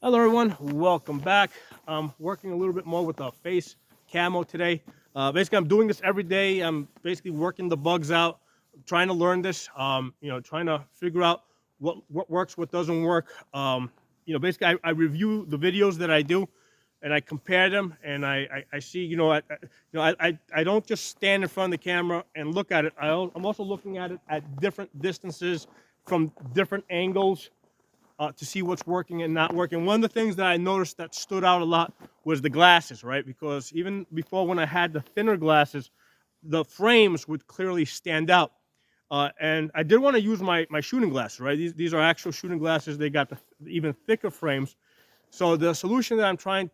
Hello everyone, welcome back. I'm working a little bit more with the face camo today. Basically, I'm doing this every day. I'm basically working the bugs out, trying to learn this. Trying to figure out what works, what doesn't work. Basically, I review the videos that I do, and I compare them, and I see. I don't just stand in front of the camera and look at it. I'm also looking at it at different distances, from different angles, to see what's working and not working. One of the things that I noticed that stood out a lot was the glasses, right? Because even before, when I had the thinner glasses, the frames would clearly stand out. And I did want to use my shooting glasses, right? These are actual shooting glasses. They got the even thicker frames. So the solution that I'm trying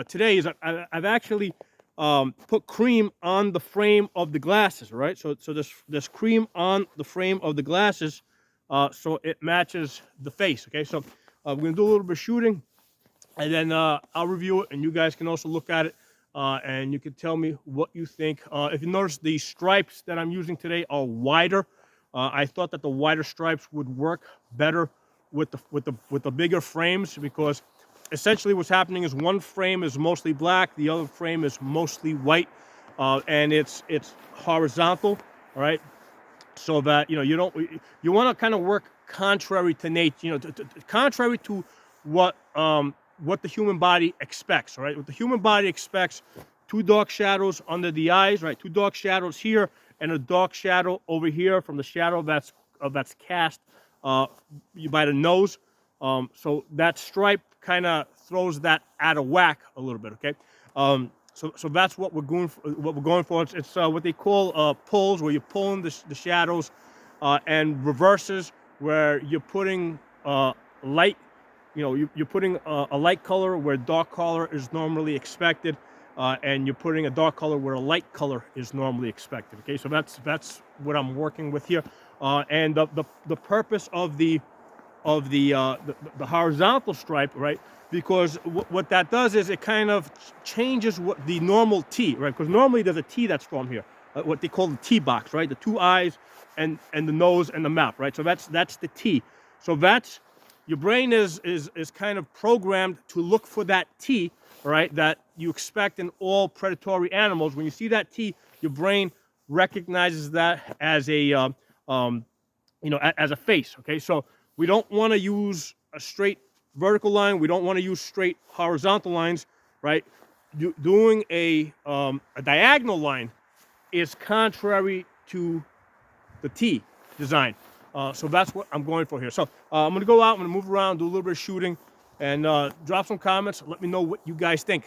today is I've actually put cream on the frame of the glasses, right? So this cream on the frame of the glasses, so it matches the face. Okay, so we're gonna do a little bit of shooting, and then I'll review it, and you guys can also look at it, and you can tell me what you think. If you notice, the stripes that I'm using today are wider. I thought that the wider stripes would work better with the bigger frames, because essentially what's happening is one frame is mostly black, the other frame is mostly white, and it's horizontal, all right? So that you want to kind of work contrary to nature, contrary to what the human body expects, right? What the human body expects: two dark shadows under the eyes, right? Two dark shadows here, and a dark shadow over here from the shadow that's cast by the nose. So that stripe kind of throws that out of whack a little bit. Okay. So that's what we're going for. What we're going for. It's what they call pulls, where you're pulling the shadows, and reverses, where you're putting light. You're putting a light color where dark color is normally expected, and you're putting a dark color where a light color is normally expected. Okay, so that's what I'm working with here, and the purpose of the horizontal stripe, right? Because what that does is it kind of changes what the normal T, right? Because normally there's a T that's drawn here, what they call the T box, right? The two eyes and the nose and the mouth, right? So that's the T. So that's your brain is kind of programmed to look for that T, right? That you expect in all predatory animals. When you see that T, your brain recognizes that as as a face. Okay, so we don't want to use a straight vertical line. We don't want to use straight horizontal lines, right? Doing a diagonal line is contrary to the T design. So that's what I'm going for here. So I'm going to go out. I'm going to move around, do a little bit of shooting, and drop some comments. Let me know what you guys think.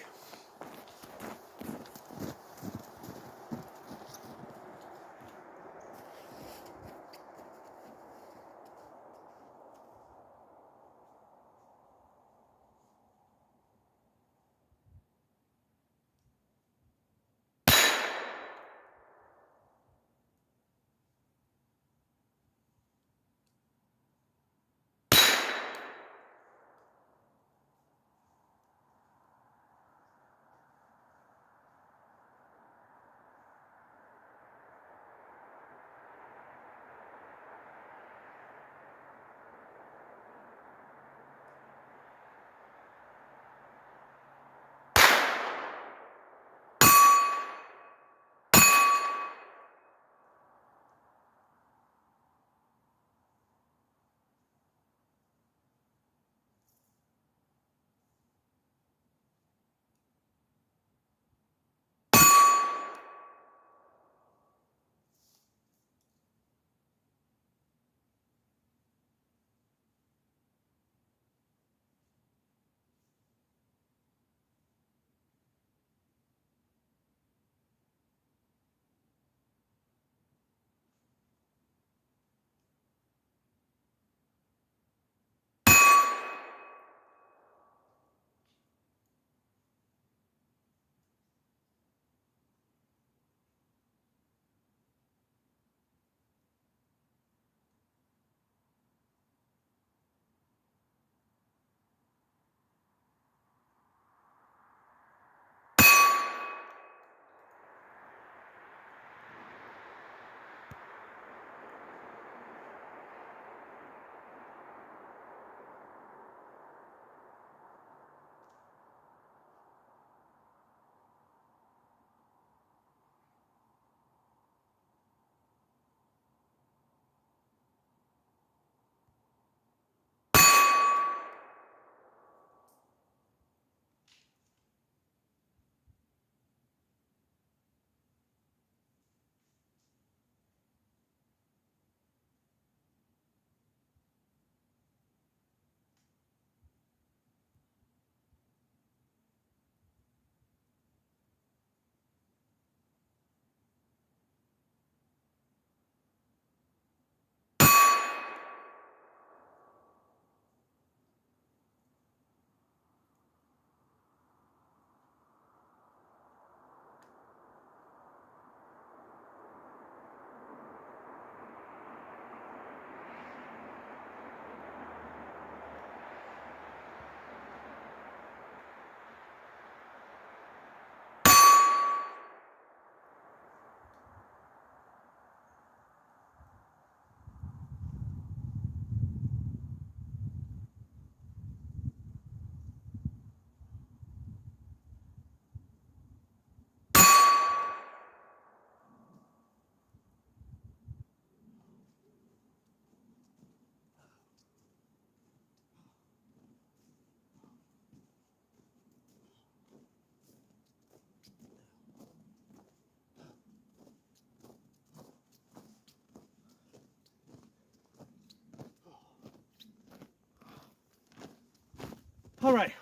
All right.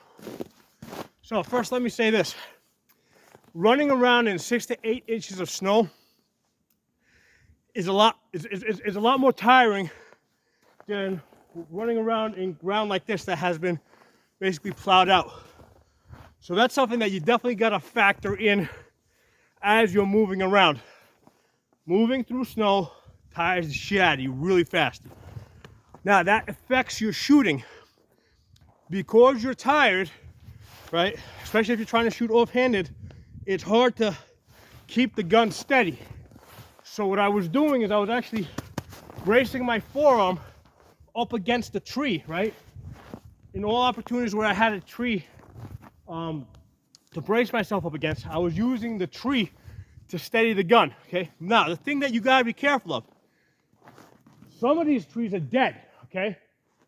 So first, let me say this. Running around in 6 to 8 inches of snow is a lot more tiring than running around in ground like this that has been basically plowed out. So that's something that you definitely got to factor in as you're moving around. Moving through snow tires the shit out of you really fast. Now that affects your shooting because you're tired, right? Especially if you're trying to shoot offhanded, it's hard to keep the gun steady. So what I was doing is I was actually bracing my forearm up against the tree, right? In all opportunities where I had a tree to brace myself up against, I was using the tree to steady the gun, okay? Now, the thing that you gotta be careful of, some of these trees are dead, okay?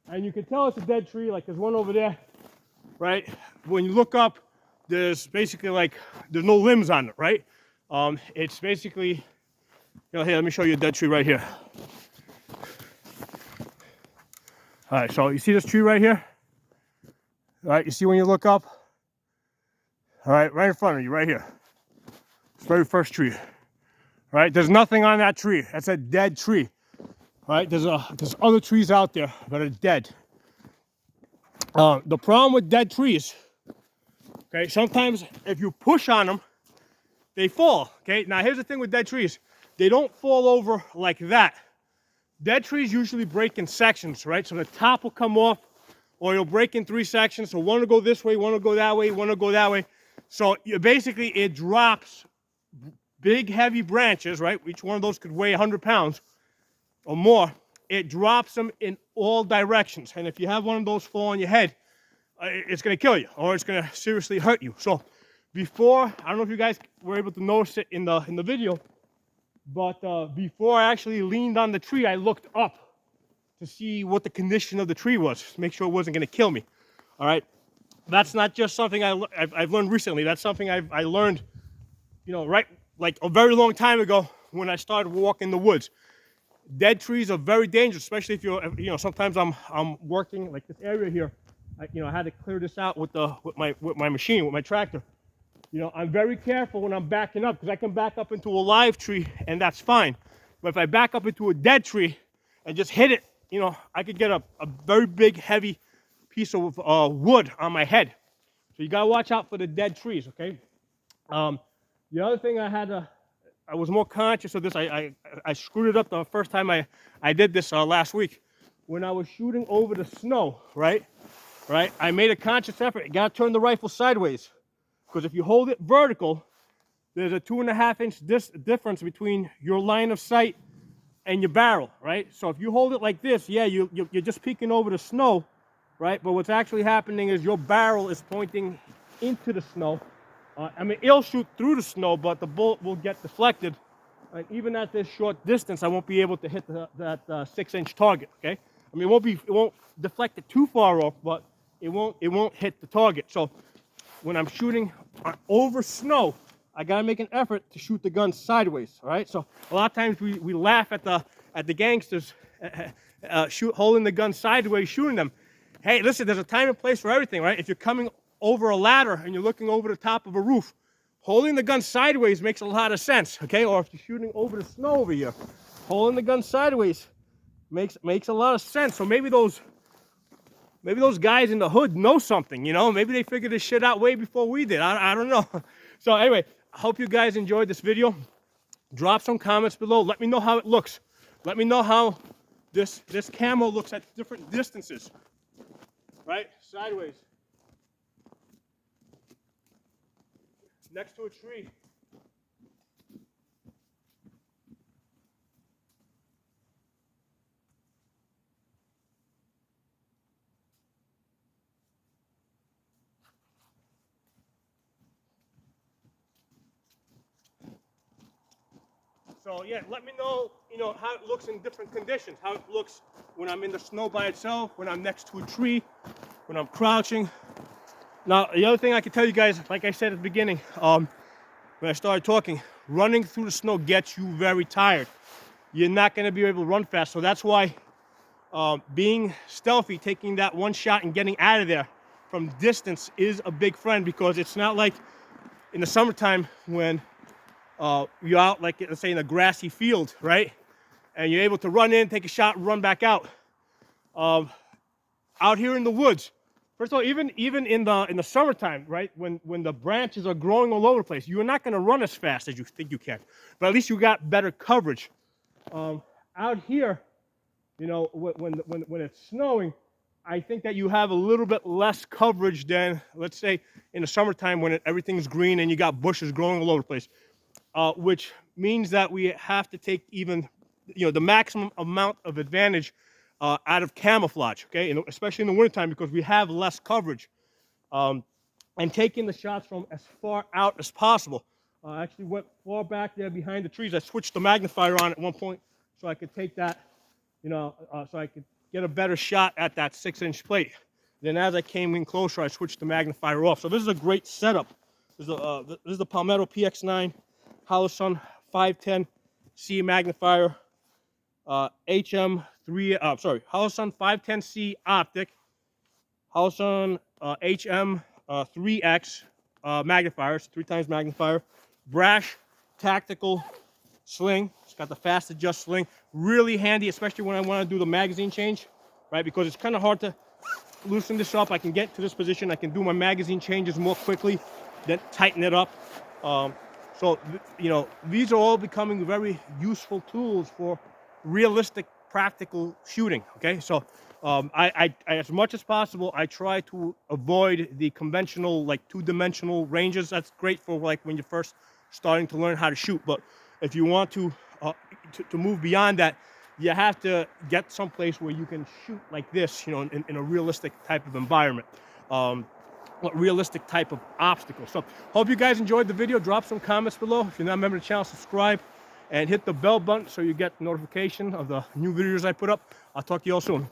And you can tell it's a dead tree, like there's one over there, right? When you look up, there's basically like, there's no limbs on it, right? It's basically, you know, here, let me show you a dead tree right here. All right, so you see this tree right here? All right, you see when you look up? All right in front of you, right here. It's the very first tree. All right, there's nothing on that tree. That's a dead tree. All right, there's other trees out there that are dead. The problem with dead trees, okay, sometimes if you push on them, they fall, okay? Now here's the thing with dead trees. They don't fall over like that. Dead trees usually break in sections, right? So the top will come off, or it'll break in 3 sections. So one will go this way, one will go that way, one will go that way. So basically it drops big heavy branches, right? Each one of those could weigh 100 pounds or more. It drops them in all directions. And if you have one of those fall on your head, it's gonna kill you, or it's gonna seriously hurt you. So before, I don't know if you guys were able to notice it in the video, but before I actually leaned on the tree, I looked up to see what the condition of the tree was, to make sure it wasn't gonna kill me, all right? That's not just something I've learned recently. That's something I learned, you know, right, like a very long time ago when I started walking the woods. Dead trees are very dangerous, especially if you're, you know, sometimes I'm working like this area here. I had to clear this out with my machine, with my tractor. You know, I'm very careful when I'm backing up because I can back up into a live tree and that's fine. But if I back up into a dead tree and just hit it, you know, I could get a very big, heavy piece of wood on my head. So you gotta watch out for the dead trees, okay? The other thing I was more conscious of this. I screwed it up the first time I did this last week. When I was shooting over the snow, right? I made a conscious effort. You gotta turn the rifle sideways. Because if you hold it vertical, there's a 2.5 inch difference between your line of sight and your barrel, right? So if you hold it like this, yeah, you're just peeking over the snow, right? But what's actually happening is your barrel is pointing into the snow. I mean, it'll shoot through the snow, but the bullet will get deflected. And even at this short distance, I won't be able to hit that 6-inch target, okay? I mean, it won't deflect it too far off, but it won't hit the target. So when I'm shooting over snow, I gotta make an effort to shoot the gun sideways, all right? So a lot of times we laugh at the gangsters holding the gun sideways, shooting them. Hey, listen, there's a time and place for everything, right? If you're coming over a ladder and you're looking over the top of a roof, holding the gun sideways makes a lot of sense, okay? Or if you're shooting over the snow over here, holding the gun sideways makes a lot of sense. So maybe those guys in the hood know something, you know? Maybe they figured this shit out way before we did. I don't know. So anyway, I hope you guys enjoyed this video. Drop some comments below. Let me know how it looks. Let me know how this camo looks at different distances. Right? Sideways. Next to a tree. So yeah, let me know, how it looks in different conditions, how it looks when I'm in the snow by itself, when I'm next to a tree, when I'm crouching. Now, the other thing I can tell you guys, like I said at the beginning, when I started talking, running through the snow gets you very tired. You're not going to be able to run fast. So that's why being stealthy, taking that one shot and getting out of there from distance is a big friend, because it's not like in the summertime when you're out, like let's say in a grassy field, right? And you're able to run in, take a shot, run back out. Out here in the woods, first of all, even in the summertime, right? When the branches are growing all over the place, you're not going to run as fast as you think you can, but at least you got better coverage. Out here, you know, when it's snowing, I think that you have a little bit less coverage than, let's say, in the summertime when everything's green and you got bushes growing all over the place, which means that we have to take even, you know, the maximum amount of advantage out of camouflage, okay, and especially in the wintertime, because we have less coverage, and taking the shots from as far out as possible. I actually went far back there behind the trees. I switched the magnifier on at one point so I could take that, you know, so I could get a better shot at that 6-inch plate. Then as I came in closer, I switched the magnifier off. So this is a great setup. This is the Palmetto PX9 Holosun 510C magnifier, Holosun 510C optic, Holosun HM 3X magnifiers, 3x magnifier, brash tactical sling. It's got the fast adjust sling, really handy, especially when I want to do the magazine change, right? Because it's kind of hard to loosen this up. I can get to this position, I can do my magazine changes more quickly, then tighten it up. So you know, these are all becoming very useful tools for realistic, practical shooting. Okay, so I as much as possible, I try to avoid the conventional, like, two-dimensional ranges. That's great for, like, when you're first starting to learn how to shoot. But if you want to move beyond that, you have to get someplace where you can shoot like this, you know, in a realistic type of environment, realistic type of obstacle. So hope you guys enjoyed the video. Drop some comments below. If you're not a member of the channel, subscribe and hit the bell button so you get notification of the new videos I put up. I'll talk to you all soon.